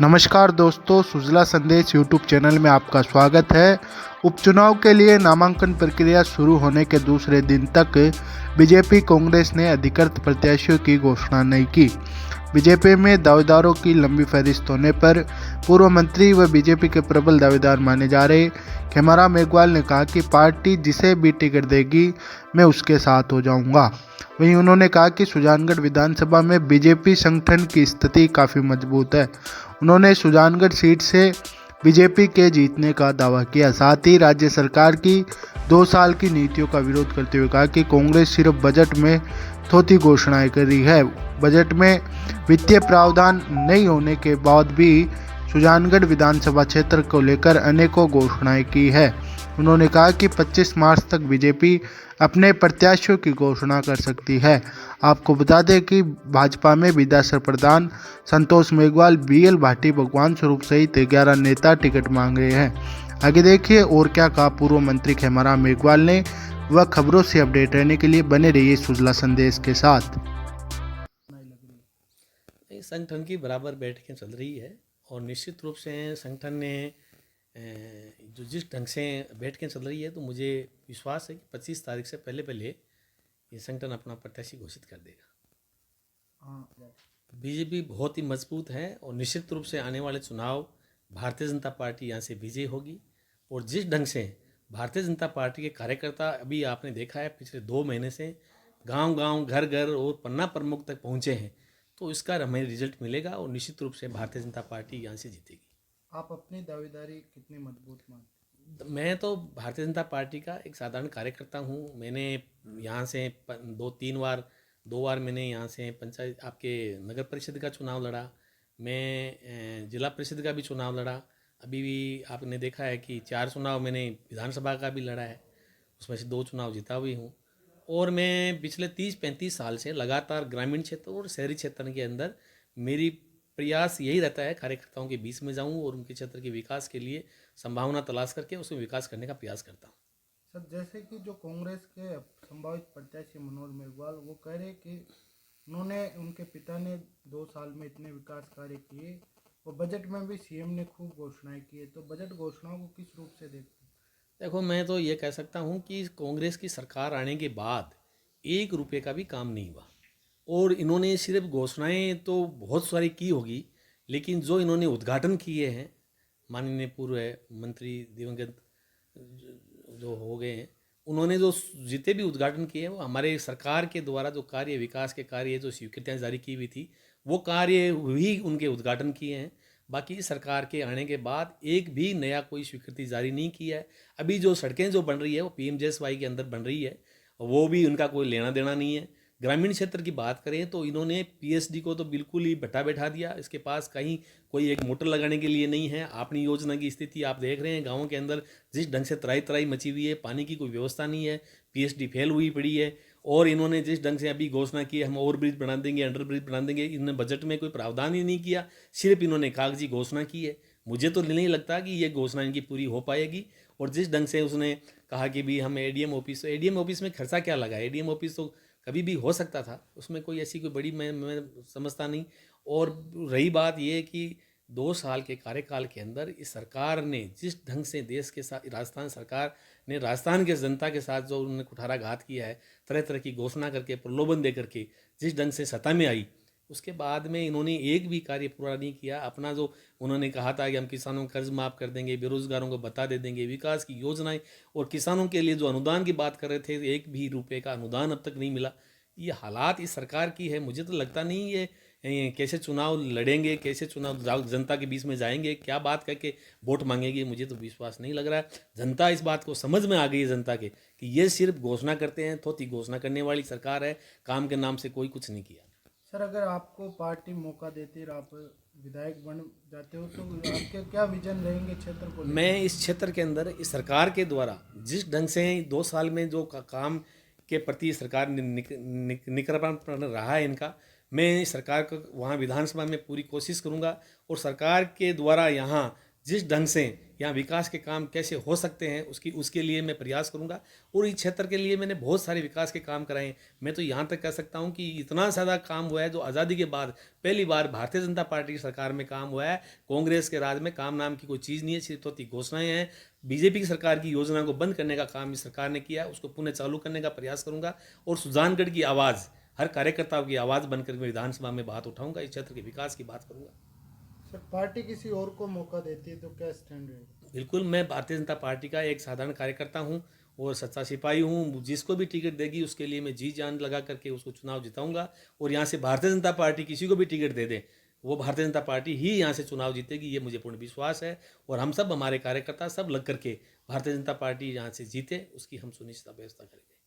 नमस्कार दोस्तों, सुजला संदेश यूट्यूब चैनल में आपका स्वागत है। उपचुनाव के लिए नामांकन प्रक्रिया शुरू होने के दूसरे दिन तक बीजेपी कांग्रेस ने अधिकृत प्रत्याशियों की घोषणा नहीं की। बीजेपी में दावेदारों की लंबी फहरिस्त होने पर पूर्व मंत्री व बीजेपी के प्रबल दावेदार माने जा रहे खेमाराम मेघवाल ने कहा कि पार्टी जिसे भी टिकट देगी मैं उसके साथ हो जाऊंगा। वहीं उन्होंने कहा कि सुजानगढ़ विधानसभा में बीजेपी संगठन की स्थिति काफ़ी मजबूत है। उन्होंने सुजानगढ़ सीट से बीजेपी के जीतने का दावा किया। साथ ही राज्य सरकार की 2 साल की नीतियों का विरोध करते हुए कहा कि कांग्रेस सिर्फ बजट में थोथी घोषणाएं कर रही है। बजट में वित्तीय प्रावधान नहीं होने के बाद भी सुजानगढ़ विधानसभा क्षेत्र को लेकर अनेकों घोषणाएं की है। उन्होंने कहा कि 25 मार्च तक बीजेपी अपने प्रत्याशियों की घोषणा कर सकती है। आपको बता दें कि भाजपा में विधानसभा प्रधान संतोष मेघवाल, बीएल भाटी, भगवान स्वरूप सहित 11 नेता टिकट मांग रहे हैं। आगे देखिए और क्या कहा पूर्व मंत्री खेमाराम मेघवाल ने। वह खबरों से अपडेट रहने के लिए बने रहिए सुजला संदेश के साथ। संगठन की बराबर बैठकें चल रही है और निश्चित रूप से संगठन ने जो जिस ढंग से बैठकें चल रही है तो मुझे विश्वास है कि 25 तारीख से पहले पहले ये संगठन अपना प्रत्याशी घोषित कर देगा। बीजेपी बहुत ही मजबूत है और निश्चित रूप से आने वाले चुनाव भारतीय जनता पार्टी यहाँ से विजयी होगी। और जिस ढंग से भारतीय जनता पार्टी के कार्यकर्ता अभी आपने देखा है पिछले 2 महीने से गांव-गांव, घर-घर और पन्ना प्रमुख तक पहुँचे हैं, तो इसका हमें रिजल्ट मिलेगा और निश्चित रूप से भारतीय जनता पार्टी यहाँ से जीतेगी। आप अपनी दावेदारी कितनी मजबूत मानते हैं? मैं तो भारतीय जनता पार्टी का एक साधारण कार्यकर्ता हूँ। मैंने यहाँ से 2 बार मैंने यहाँ से पंचायत आपके नगर परिषद का चुनाव लड़ा। मैं जिला परिषद का भी चुनाव लड़ा। अभी भी आपने देखा है कि 4 चुनाव मैंने विधानसभा का भी लड़ा है, उसमें से 2 चुनाव जीता भी हूँ। और मैं पिछले 30-35 साल से लगातार ग्रामीण क्षेत्र और शहरी क्षेत्र के अंदर मेरी प्रयास यही रहता है कार्यकर्ताओं के बीच में जाऊं और उनके क्षेत्र के विकास के लिए संभावना तलाश करके उसमें विकास करने का प्रयास करता हूं। सर, जैसे कि जो कांग्रेस के संभावित प्रत्याशी मनोज मेघवाल वो कह रहे कि उनके पिता ने 2 साल में इतने विकास कार्य किए और बजट में भी सीएम ने खूब घोषणाएं की है, तो बजट घोषणाओं को किस रूप से देखते हैं? देखो, मैं तो ये कह सकता हूं कि कांग्रेस की सरकार आने के बाद 1 रुपये का भी काम नहीं हुआ और इन्होंने सिर्फ घोषणाएं तो बहुत सारी की होगी, लेकिन जो इन्होंने उद्घाटन किए हैं माननीय पूर्व मंत्री दिवंगत जो हो गए हैं, उन्होंने जो जितने भी उद्घाटन किए हैं वो हमारे सरकार के द्वारा जो कार्य विकास के कार्य जो स्वीकृतियाँ जारी की हुई थी वो कार्य ही उनके उद्घाटन किए हैं। बाकी सरकार के आने के बाद एक भी नया कोई स्वीकृति जारी नहीं किया है। अभी जो सड़कें जो बन रही है वो पीएमजीएसवाई के अंदर बन रही है, वो भी उनका कोई लेना देना नहीं है। ग्रामीण क्षेत्र की बात करें तो इन्होंने पीएसडी को तो बिल्कुल ही बैठा दिया। इसके पास कहीं कोई एक मोटर लगाने के लिए नहीं है। अपनी योजना की स्थिति आप देख रहे हैं, गाँवों के अंदर जिस ढंग से तराई तराई मची हुई है, पानी की कोई व्यवस्था नहीं है, पीएसडी फेल हुई पड़ी है। और इन्होंने जिस ढंग से अभी घोषणा की हम ओवर ब्रिज बना देंगे, अंडर ब्रिज बना देंगे, इन्होंने बजट में कोई प्रावधान ही नहीं किया, सिर्फ इन्होंने कागजी घोषणा की है। मुझे तो नहीं लगता कि ये घोषणा इनकी पूरी हो पाएगी। और जिस ढंग से उसने कहा कि भी हम एडीएम ऑफिस में खर्चा क्या लगा, एडीएम ऑफिस तो कभी भी हो सकता था, उसमें कोई ऐसी कोई बड़ी मैं समझता नहीं। और रही बात ये कि 2 साल के कार्यकाल के अंदर इस सरकार ने जिस ढंग से देश के साथ राजस्थान सरकार ने राजस्थान के जनता के साथ जो उन्होंने कुठाराघात किया है, तरह तरह की घोषणा करके प्रलोभन दे करके जिस ढंग से सत्ता में आई, उसके बाद में इन्होंने एक भी कार्य पूरा नहीं किया। अपना जो उन्होंने कहा था कि हम किसानों का कर्ज माफ़ कर देंगे, बेरोजगारों को भत्ता दे देंगे, विकास की योजनाएं और किसानों के लिए जो अनुदान की बात कर रहे थे, एक भी रुपए का अनुदान अब तक नहीं मिला। ये हालात इस सरकार की है। मुझे तो लगता नहीं ये कैसे चुनाव लड़ेंगे, कैसे चुनाव जनता के बीच में जाएंगे, क्या बात करके वोट मांगेगी, मुझे तो विश्वास नहीं लग रहा है। जनता इस बात को समझ में आ गई है जनता के कि ये सिर्फ घोषणा करते हैं, थोड़ी घोषणा करने वाली सरकार है, काम के नाम से कोई कुछ नहीं किया। सर, अगर आपको पार्टी मौका देती और आप विधायक बन जाते हो तो आपके क्या विजन रहेंगे क्षेत्र को लेकर? मैं इस क्षेत्र के अंदर इस सरकार के द्वारा जिस ढंग से 2 साल में जो काम के प्रति सरकार निकरापन रहा है इनका, मैं सरकार को वहाँ विधानसभा में पूरी कोशिश करूँगा और सरकार के द्वारा यहाँ जिस ढंग से यहाँ विकास के काम कैसे हो सकते हैं उसके लिए मैं प्रयास करूँगा। और इस क्षेत्र के लिए मैंने बहुत सारे विकास के काम कराए हैं। मैं तो यहाँ तक कह सकता हूँ कि इतना ज़्यादा काम हुआ है जो आज़ादी के बाद पहली बार भारतीय जनता पार्टी की सरकार में काम हुआ है। कांग्रेस के राज में काम नाम की कोई चीज़ नहीं है, सिर्फ तोती घोषणाएं हैं। बीजेपी की सरकार की योजना को बंद करने का काम इस सरकार ने किया, उसको पुनः चालू करने का प्रयास करूँगा। और सुजानगढ़ की आवाज़, हर कार्यकर्ता की आवाज़ बनकर मैं विधानसभा में बात उठाऊंगा, इस क्षेत्र के विकास की बात करूँगा। सर, पार्टी किसी और को मौका देती है तो क्या स्टैंड रहेगा? बिल्कुल, मैं भारतीय जनता पार्टी का एक साधारण कार्यकर्ता हूं और सच्चा सिपाही हूं। जिसको भी टिकट देगी उसके लिए मैं जी जान लगा करके उसको चुनाव जिताऊंगा। और यहां से भारतीय जनता पार्टी किसी को भी टिकट दे दे, वो भारतीय जनता पार्टी ही यहां से चुनाव जीतेगी, ये मुझे पूर्ण विश्वास है। और हम सब, हमारे कार्यकर्ता सब लग करके भारतीय जनता पार्टी यहाँ से जीते, उसकी हम सुनिश्चित व्यवस्था करेंगे।